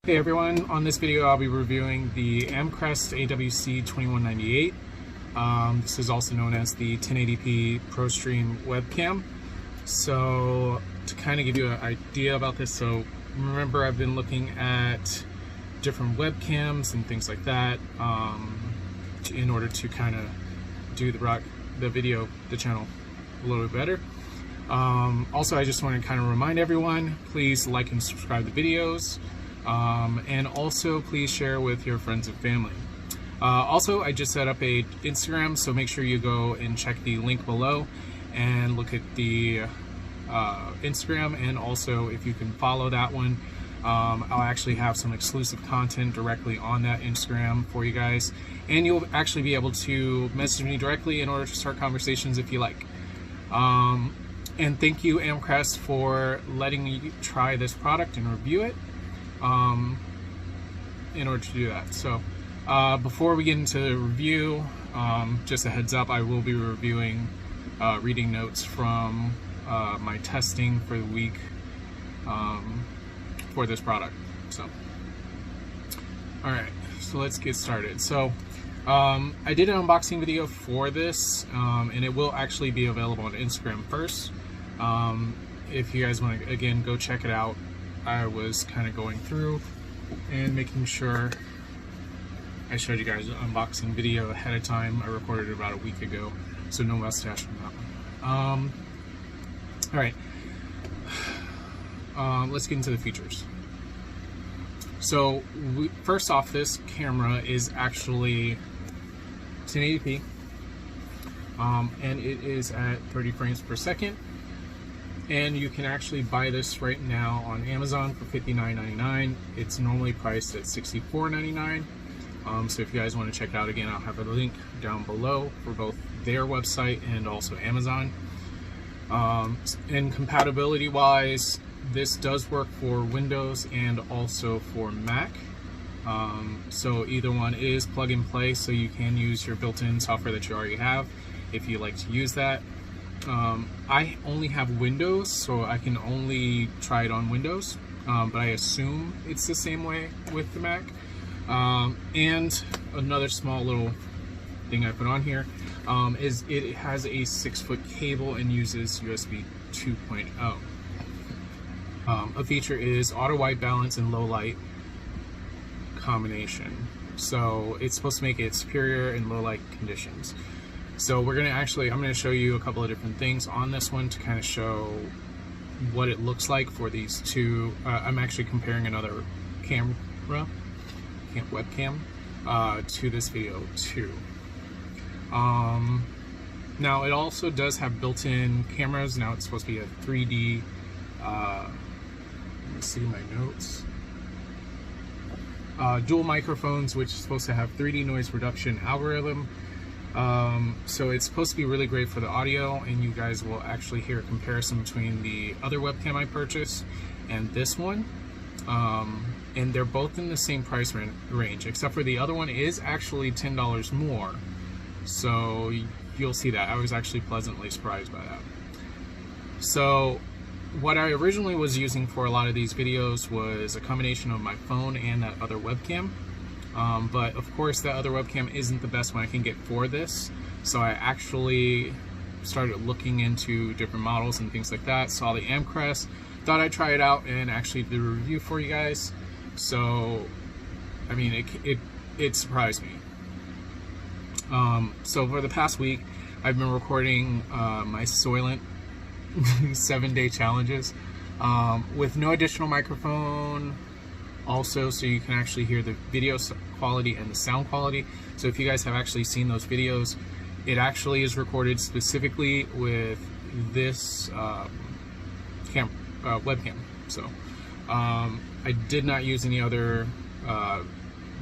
Hey everyone, on this video I'll be reviewing the Amcrest AWC2198. This is also known as the 1080p ProStream webcam. So to kind of give you an idea about this, so remember I've been looking at different webcams and things like that in order to kind of do the channel a little bit better. Also, I just want to kind of remind everyone, please like and subscribe to the videos. And also please share with your friends and family. Also, I just set up a Instagram, so make sure you go and check the link below and look at the Instagram, and also if you can follow that one, I'll actually have some exclusive content directly on that Instagram for you guys, and you'll actually be able to message me directly in order to start conversations if you like. And thank you, Amcrest, for letting me try this product and review it. In order to do that. So before we get into the review, just a heads up, I will be reviewing reading notes from my testing for the week for this product. So alright, so let's get started. So I did an unboxing video for this, and it will actually be available on Instagram first. If you guys want to, again, go check it out. I was kind of going through and making sure I showed you guys an unboxing video ahead of time. I recorded it about a week ago, so no mustache on that one. Alright, let's get into the features. So first off, this camera is actually 1080p, and it is at 30 frames per second. And you can actually buy this right now on Amazon for $59.99. It's normally priced at $64.99. So if you guys want to check it out, again, I'll have a link down below for both their website and also Amazon. And compatibility wise, this does work for Windows and also for Mac. So either one is plug and play, so you can use your built-in software that you already have if you like to use that. I only have Windows, so I can only try it on Windows, but I assume it's the same way with the Mac. And another small little thing I put on here is it has a 6-foot cable and uses USB 2.0. A feature is auto white balance and low light combination, so it's supposed to make it superior in low light conditions. So we're gonna I'm gonna show you a couple of different things on this one to kind of show what it looks like for these two. I'm actually comparing another webcam to this video too. Now it also does have built-in cameras. Now it's supposed to be a 3D, let me see my notes. Dual microphones, which is supposed to have 3D noise reduction algorithm. So it's supposed to be really great for the audio, and you guys will actually hear a comparison between the other webcam I purchased and this one. And they're both in the same price range, except for the other one is actually $10 more. So you'll see that. I was actually pleasantly surprised by that. So what I originally was using for a lot of these videos was a combination of my phone and that other webcam. But of course that other webcam isn't the best one I can get for this, so I actually started looking into different models and things like that. Saw the Amcrest, thought I'd try it out and actually do a review for you guys. So I mean, it surprised me. So for the past week I've been recording my Soylent 7-day challenges with no additional microphone. Also, so you can actually hear the video quality and the sound quality. So if you guys have actually seen those videos, it actually is recorded specifically with this webcam. So I did not use any other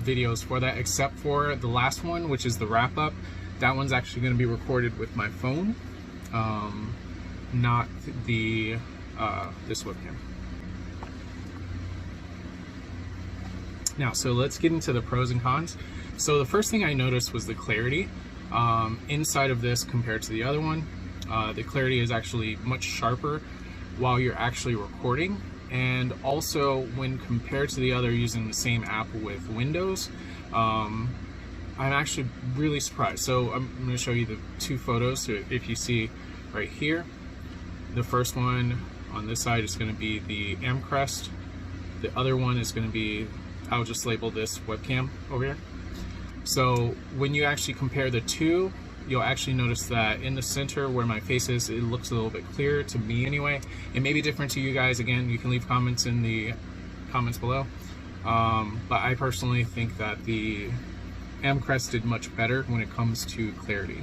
videos for that, except for the last one, which is the wrap up. That one's actually going to be recorded with my phone, not the this webcam. Now, so let's get into the pros and cons. So the first thing I noticed was the clarity inside of this compared to the other one. The clarity is actually much sharper while you're actually recording. and also when compared to the other using the same app with Windows, I'm actually really surprised. So I'm going to show you the two photos. So if you see right here, the first one on this side is going to be the Amcrest. The other one is going to be, I'll just label this webcam over here. So when you actually compare the two, you'll actually notice that in the center where my face is, it looks a little bit clearer to me anyway. It may be different to you guys. Again, you can leave comments in the comments below. But I personally think that the Amcrest did much better when it comes to clarity.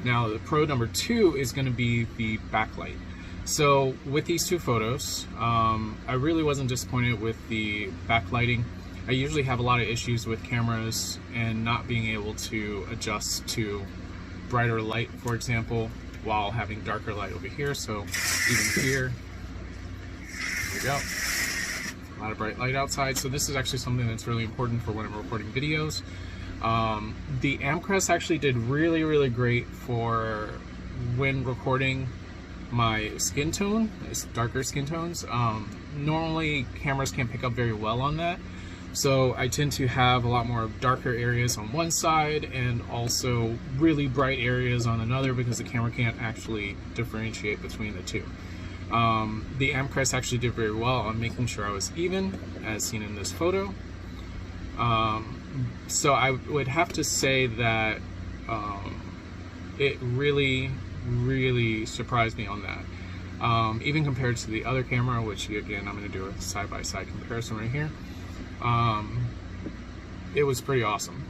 Now the pro number 2 is going to be the backlight. So with these two photos, I really wasn't disappointed with the backlighting. I usually have a lot of issues with cameras and not being able to adjust to brighter light, for example, while having darker light over here. So even here we go, a lot of bright light outside. So this is actually something that's really important for when I'm recording videos. The Amcrest actually did really great for when recording my skin tone, it's darker skin tones. Normally cameras can't pick up very well on that. So I tend to have a lot more darker areas on one side and also really bright areas on another because the camera can't actually differentiate between the two. The Amcrest actually did very well on making sure I was even, as seen in this photo. So I would have to say that it really surprised me on that. Even compared to the other camera, which again I'm going to do a side-by-side comparison right here. It was pretty awesome.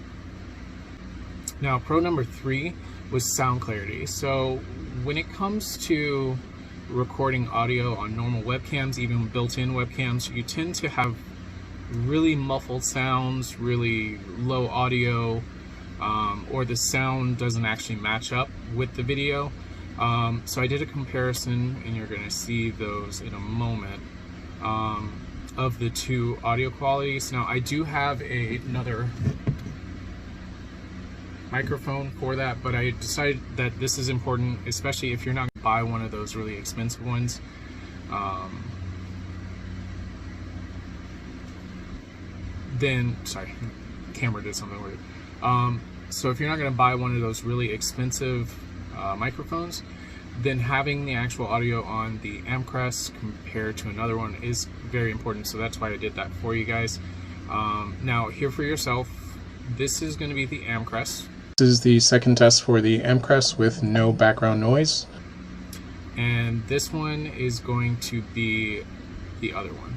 Now pro number 3 was sound clarity. So when it comes to recording audio on normal webcams, even built-in webcams, you tend to have really muffled sounds, really low audio, or the sound doesn't actually match up with the video. So I did a comparison, and you're going to see those in a moment, of the two audio qualities. Now I do have another microphone for that, but I decided that this is important, especially if you're not going to buy one of those really expensive ones. Then, sorry, camera did something weird. So if you're not going to buy one of those really expensive microphones, then having the actual audio on the Amcrest compared to another one is very important. So that's why I did that for you guys. Now, hear for yourself. This is going to be the Amcrest. This is the second test for the Amcrest with no background noise. And this one is going to be the other one.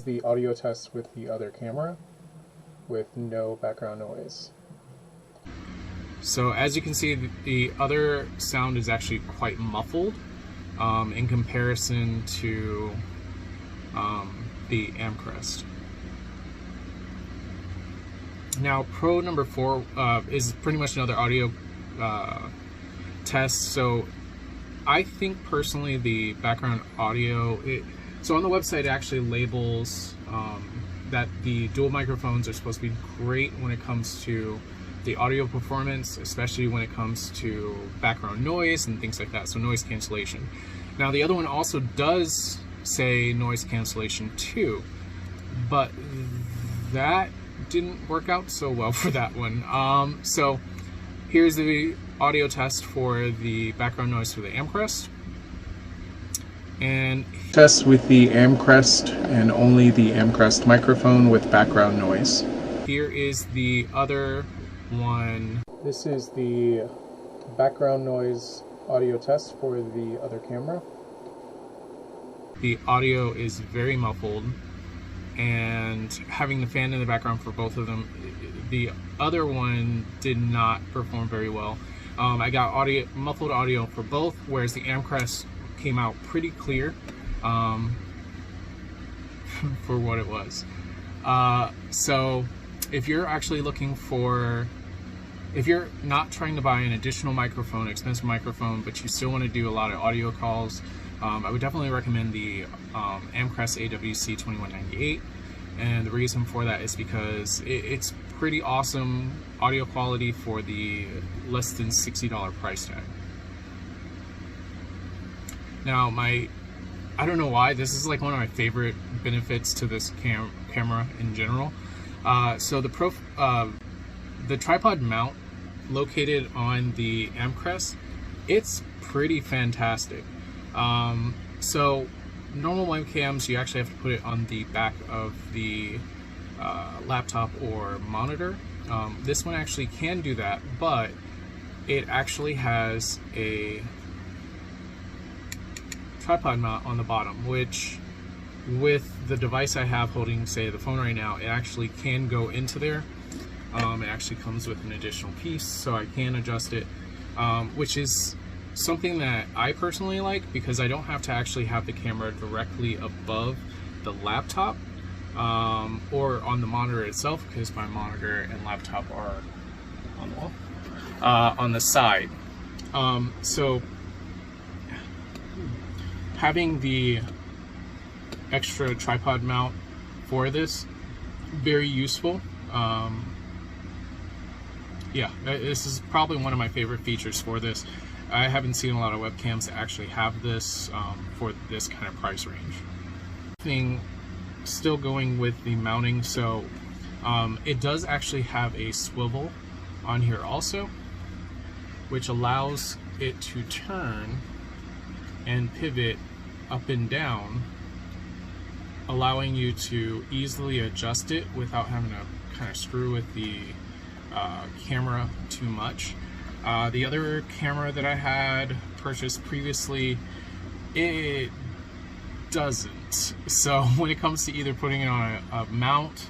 The audio test with the other camera with no background noise. So as you can see, the other sound is actually quite muffled in comparison to the Amcrest. Now pro number 4 is pretty much another audio test. So I think personally the background audio, so on the website it actually labels that the dual microphones are supposed to be great when it comes to the audio performance, especially when it comes to background noise and things like that, so noise cancellation. Now the other one also does say noise cancellation too, but that didn't work out so well for that one. So here's the audio test for the background noise for the Amcrest. And test with the Amcrest and only the Amcrest microphone with background noise. Here is the other one. This is the background noise audio test for the other camera. The audio is very muffled, and having the fan in the background for both of them, the other one did not perform very well. I got muffled audio for both, whereas the Amcrest came out pretty clear for what it was. So if you're actually looking for, if you're not trying to buy an additional microphone, expensive microphone, but you still want to do a lot of audio calls, I would definitely recommend the Amcrest AWC2198. And the reason for that is because it's pretty awesome audio quality for the less than $60 price tag. Now my I don't know why, this is like one of my favorite benefits to this camera in general. So the tripod mount located on the Amcrest, it's pretty fantastic. So normal webcams, you actually have to put it on the back of the laptop or monitor. This one actually can do that, but it actually has a tripod mount on the bottom, which with the device I have holding, say, the phone right now, it actually can go into there. It actually comes with an additional piece, so I can adjust it, which is something that I personally like, because I don't have to actually have the camera directly above the laptop or on the monitor itself, because my monitor and laptop are on the wall, on the side. So having the extra tripod mount for this, very useful. Yeah, this is probably one of my favorite features for this. I haven't seen a lot of webcams that actually have this for this kind of price range. Still going with the mounting, so it does actually have a swivel on here also, which allows it to turn and pivot up and down, allowing you to easily adjust it without having to kind of screw with the camera too much. The other camera that I had purchased previously, it doesn't. So when it comes to either putting it on a mount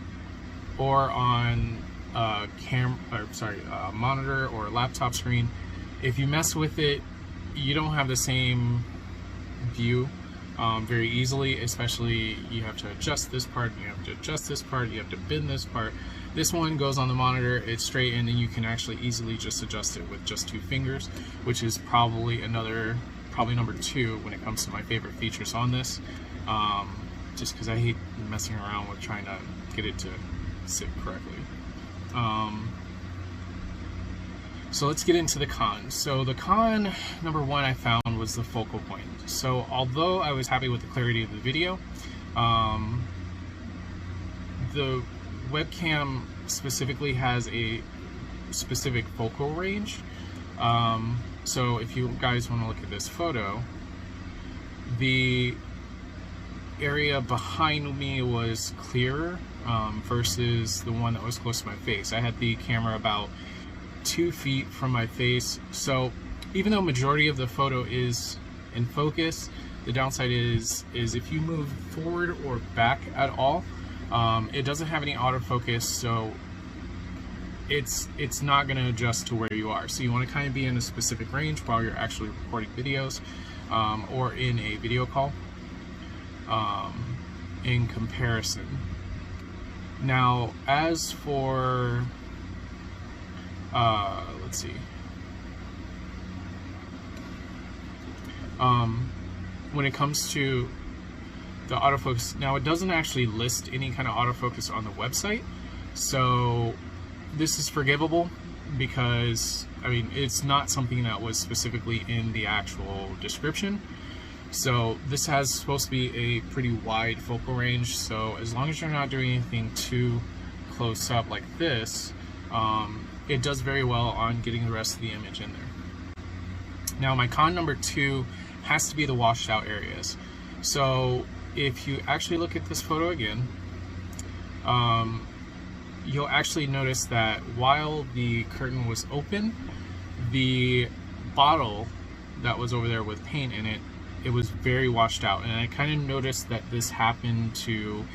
or on a monitor or a laptop screen, if you mess with it, you don't have the same view very easily. Especially, you have to adjust this part, you have to adjust this part, you have to bend this part. This one goes on the monitor, it's straight, and then you can actually easily just adjust it with just 2 fingers, which is probably number 2 when it comes to my favorite features on this. Just because I hate messing around with trying to get it to sit correctly. So let's get into the cons. So the con number 1 I found was the focal point. So although I was happy with the clarity of the video, the webcam specifically has a specific focal range. So if you guys want to look at this photo, the area behind me was clearer versus the one that was close to my face. I had the camera about 2 feet from my face, so even though majority of the photo is in focus, the downside is if you move forward or back at all, it doesn't have any autofocus, so it's not going to adjust to where you are. So you want to kind of be in a specific range while you're actually recording videos or in a video call in comparison. Now, as for let's see, when it comes to the autofocus, now it doesn't actually list any kind of autofocus on the website, so this is forgivable because, I mean, it's not something that was specifically in the actual description. So this has supposed to be a pretty wide focal range, so as long as you're not doing anything too close up like this, it does very well on getting the rest of the image in there. Now my con number 2 has to be the washed out areas. So if you actually look at this photo again, you'll actually notice that while the curtain was open, the bottle that was over there with paint in it, it was very washed out. And I kind of noticed that this happened to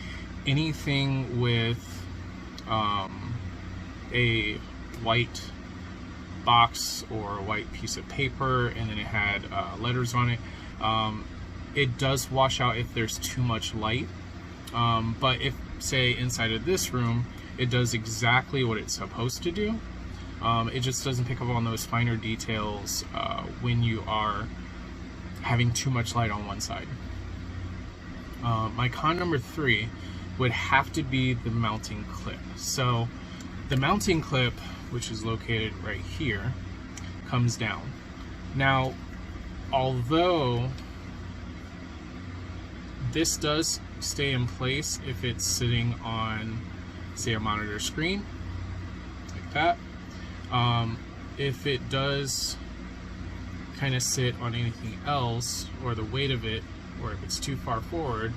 anything with a white box or a white piece of paper and then it had letters on it. It does wash out if there's too much light, but if, say, inside of this room, it does exactly what it's supposed to do. It just doesn't pick up on those finer details when you are having too much light on one side. My con number 3 would have to be the mounting clip. So the mounting clip, which is located right here, comes down. Now, although this does stay in place if it's sitting on, say, a monitor screen, like that. If it does kind of sit on anything else, or the weight of it, or if it's too far forward,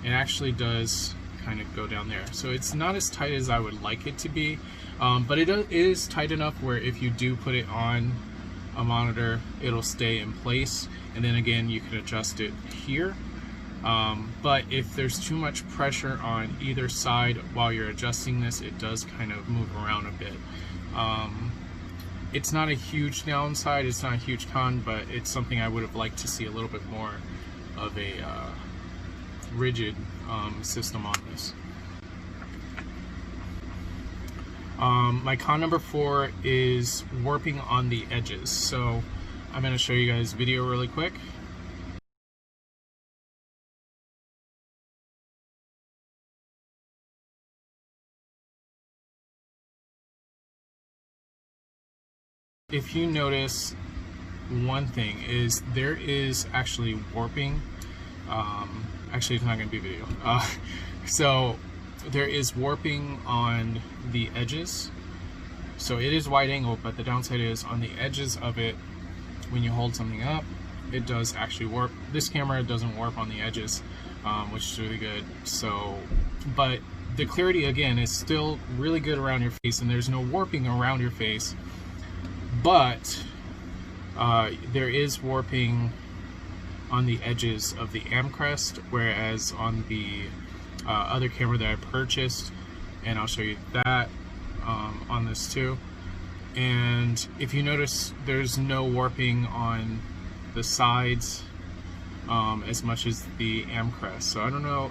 it actually does kind of go down there. So it's not as tight as I would like it to be, but it is tight enough where if you do put it on a monitor, it'll stay in place, and then again you can adjust it here. But if there's too much pressure on either side while you're adjusting this, it does kind of move around a bit. It's not a huge downside, it's not a huge con, but it's something I would have liked to see a little bit more of a rigid system on this. My con number 4 is warping on the edges. So I'm going to show you guys video really quick. If you notice, one thing is there is actually warping. Actually, it's not going to be video. So there is warping on the edges. So it is wide angle, but the downside is on the edges of it, when you hold something up, it does actually warp. This camera doesn't warp on the edges, which is really good. So, but the clarity again is still really good around your face, and there's no warping around your face. But there is warping on the edges of the Amcrest, whereas on the other camera that I purchased, and I'll show you that on this too. And if you notice, there's no warping on the sides as much as the Amcrest. So I don't know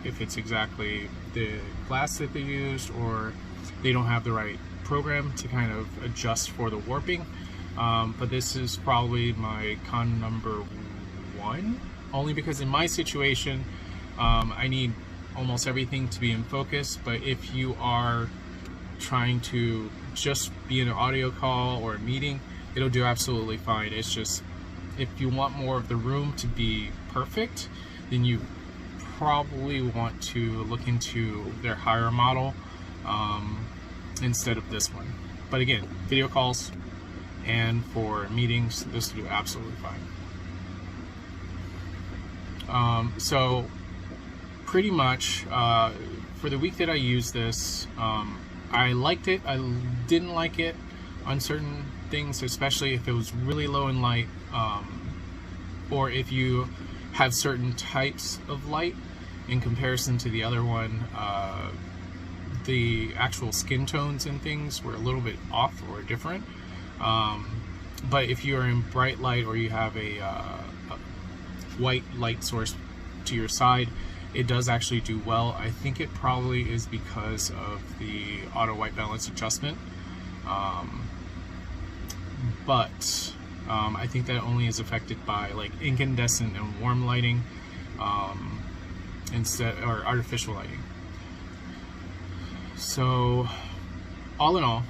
if it's exactly the glass that they used, or they don't have the right program to kind of adjust for the warping. But this is probably my con number 1, only because in my situation I need almost everything to be in focus. But if you are trying to just be in an audio call or a meeting, it'll do absolutely fine. It's just, if you want more of the room to be perfect, then you probably want to look into their higher model instead of this one. But again, video calls and for meetings, this will do absolutely fine. So pretty much for the week that I used this, I liked it. I didn't like it on certain things, especially if it was really low in light, or if you have certain types of light in comparison to the other one. The actual skin tones and things were a little bit off or different. But if you are in bright light, or you have a white light source to your side, it does actually do well. I think it probably is because of the auto white balance adjustment. But I think that only is affected by like incandescent and warm lighting instead, or artificial lighting. So all in all,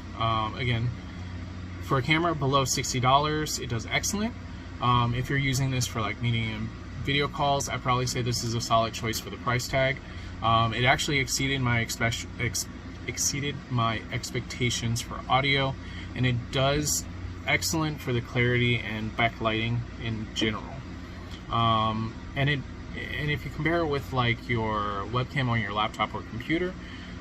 again, for a camera below $60, it does excellent. If you're using this for like meeting and video calls, I'd probably say this is a solid choice for the price tag. It actually exceeded my expectations for audio, and it does excellent for the clarity and backlighting in general. And if you compare it with like your webcam on your laptop or computer,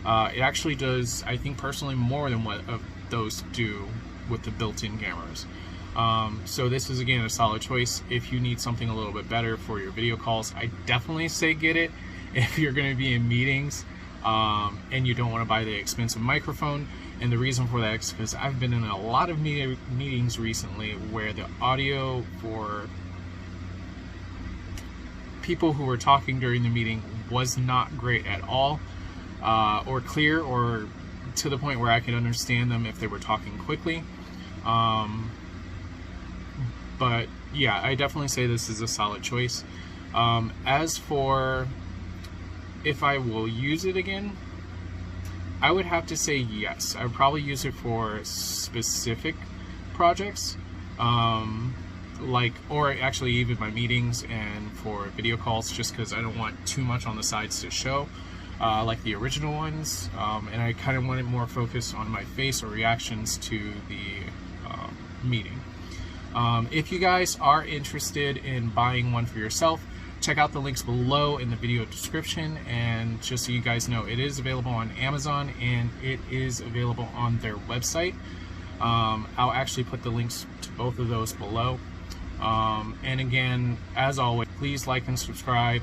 it actually does, I think personally, more than what those do with the built-in cameras. So this is again a solid choice. If you need something a little bit better for your video calls, I definitely say get it. If you're going to be in meetings and you don't want to buy the expensive microphone, and the reason for that is because I've been in a lot of meetings recently where the audio for people who were talking during the meeting was not great at all, or clear, or to the point where I could understand them if they were talking quickly. But yeah, I definitely say this is a solid choice. As for if I will use it again, I would have to say yes. I would probably use it for specific projects. like, or actually even my meetings and for video calls, just because I don't want too much on the sides to show, like the original ones, and I kind of wanted more focus on my face or reactions to the meeting. If you guys are interested in buying one for yourself, check out the links below in the video description, and just so you guys know, it is available on Amazon and it is available on their website. I'll actually put the links to both of those below. And again, as always, please like and subscribe,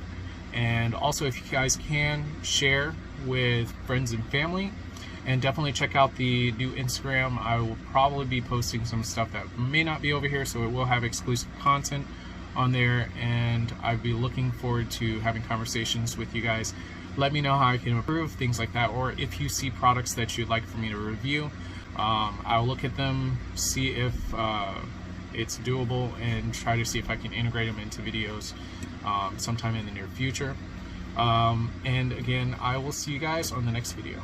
and also if you guys can, share with friends and family, and definitely check out the new Instagram. I will probably be posting some stuff that may not be over here, so it will have exclusive content on there, and I'd be looking forward to having conversations with you guys. Let me know how I can improve, things like that, or if you see products that you'd like for me to review, I'll look at them, see if it's doable, and try to see if I can integrate them into videos sometime in the near future. And again, I will see you guys on the next video.